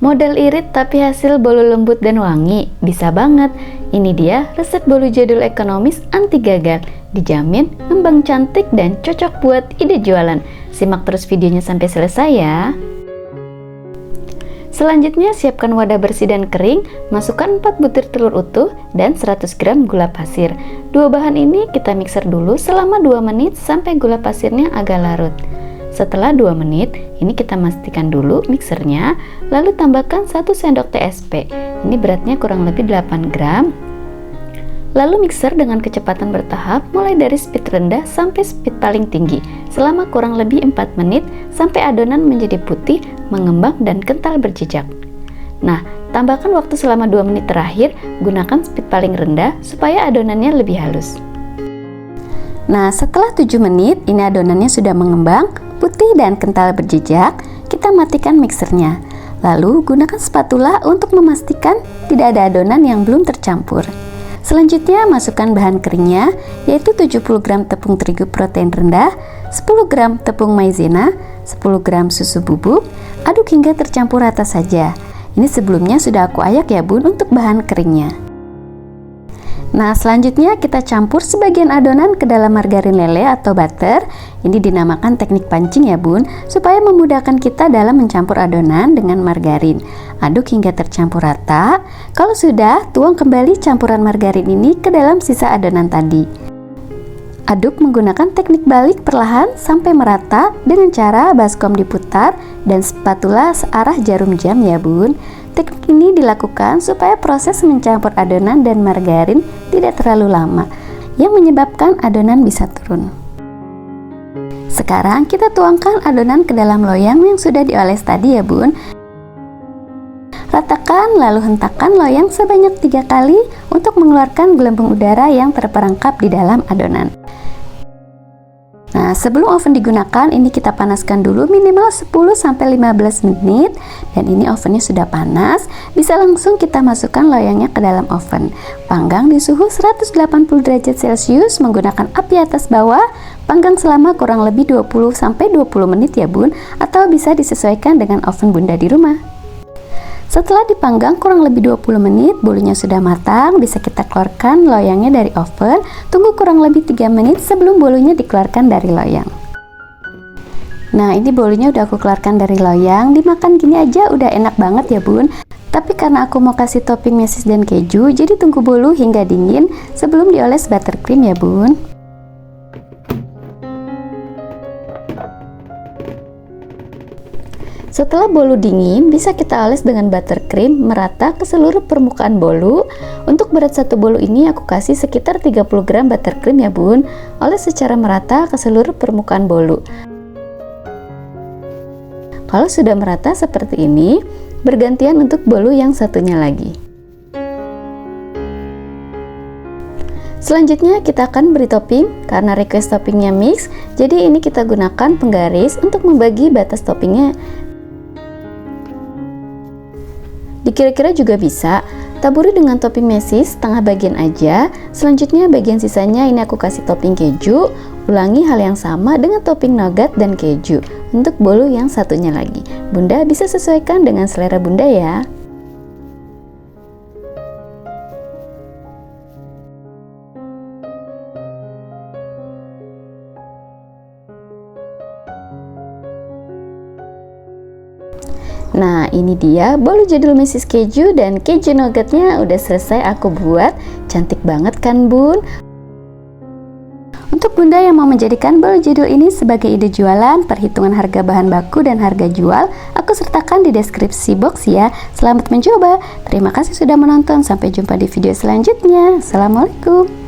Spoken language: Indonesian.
Modal irit tapi hasil bolu lembut dan wangi, bisa banget. Ini dia resep bolu jadul ekonomis anti gagal. Dijamin ngembang cantik dan cocok buat ide jualan. Simak terus videonya sampai selesai ya. Selanjutnya siapkan wadah bersih dan kering, masukkan 4 butir telur utuh dan 100 gram gula pasir. Dua bahan ini kita mixer dulu selama 2 menit sampai gula pasirnya agak larut. Setelah 2 menit, ini kita pastikan dulu mixernya, lalu tambahkan 1 sendok TSP. Ini beratnya kurang lebih 8 gram. Lalu mixer dengan kecepatan bertahap mulai dari speed rendah sampai speed paling tinggi selama kurang lebih 4 menit sampai adonan menjadi putih, mengembang dan kental berjejak. Nah, tambahkan waktu selama 2 menit terakhir, gunakan speed paling rendah supaya adonannya lebih halus. Nah, setelah 7 menit, ini adonannya sudah mengembang, putih dan kental berjejak. Kita matikan mixernya. Lalu gunakan spatula untuk memastikan tidak ada adonan yang belum tercampur. Selanjutnya masukkan bahan keringnya, yaitu 70 gram tepung terigu protein rendah, 10 gram tepung maizena, 10 gram susu bubuk. Aduk hingga tercampur rata saja. Ini sebelumnya sudah aku ayak ya bun untuk bahan keringnya. Nah, selanjutnya kita campur sebagian adonan ke dalam margarin lele atau butter. Ini dinamakan teknik pancing ya bun, supaya memudahkan kita dalam mencampur adonan dengan margarin. Aduk hingga tercampur rata. Kalau sudah, tuang kembali campuran margarin ini ke dalam sisa adonan tadi. Aduk menggunakan teknik balik perlahan sampai merata dengan cara baskom diputar dan spatula searah jarum jam ya bun. Teknik ini dilakukan supaya proses mencampur adonan dan margarin tidak terlalu lama, yang menyebabkan adonan bisa turun. Sekarang kita tuangkan adonan ke dalam loyang yang sudah dioles tadi ya bun. Ratakan lalu hentakan loyang sebanyak 3 kali untuk mengeluarkan gelembung udara yang terperangkap di dalam adonan. Nah, sebelum oven digunakan, ini kita panaskan dulu minimal 10-15 menit. Dan ini ovennya sudah panas, bisa langsung kita masukkan loyangnya ke dalam oven. Panggang di suhu 180 derajat Celcius menggunakan api atas bawah. Panggang selama kurang lebih 20-20 menit ya bun, atau bisa disesuaikan dengan oven bunda di rumah. Setelah dipanggang kurang lebih 20 menit, bolunya sudah matang, bisa kita keluarkan loyangnya dari oven. Tunggu kurang lebih 3 menit sebelum bolunya dikeluarkan dari loyang. Nah, ini bolunya udah aku keluarkan dari loyang. Dimakan gini aja udah enak banget ya bun. Tapi karena aku mau kasih topping mesis dan keju, jadi tunggu bolu hingga dingin sebelum dioles buttercream ya bun. Setelah bolu dingin, bisa kita oles dengan buttercream merata ke seluruh permukaan bolu. Untuk berat satu bolu ini aku kasih sekitar 30 gram buttercream ya bun. Oles secara merata ke seluruh permukaan bolu. Kalau sudah merata seperti ini, bergantian untuk bolu yang satunya lagi. Selanjutnya kita akan beri topping. Karena request toppingnya mix, jadi ini kita gunakan penggaris untuk membagi batas toppingnya. Dikira-kira juga bisa. Taburi dengan topping mesis setengah bagian aja. Selanjutnya bagian sisanya ini aku kasih topping keju. Ulangi hal yang sama dengan topping nougat dan keju untuk bolu yang satunya lagi. Bunda bisa sesuaikan dengan selera bunda ya. Nah, ini dia bolu jadul mesis keju dan keju nougatnya udah selesai aku buat. Cantik banget kan bun? Untuk bunda yang mau menjadikan bolu jadul ini sebagai ide jualan, perhitungan harga bahan baku dan harga jual aku sertakan di deskripsi box ya. Selamat mencoba. Terima kasih sudah menonton. Sampai jumpa di video selanjutnya. Assalamualaikum.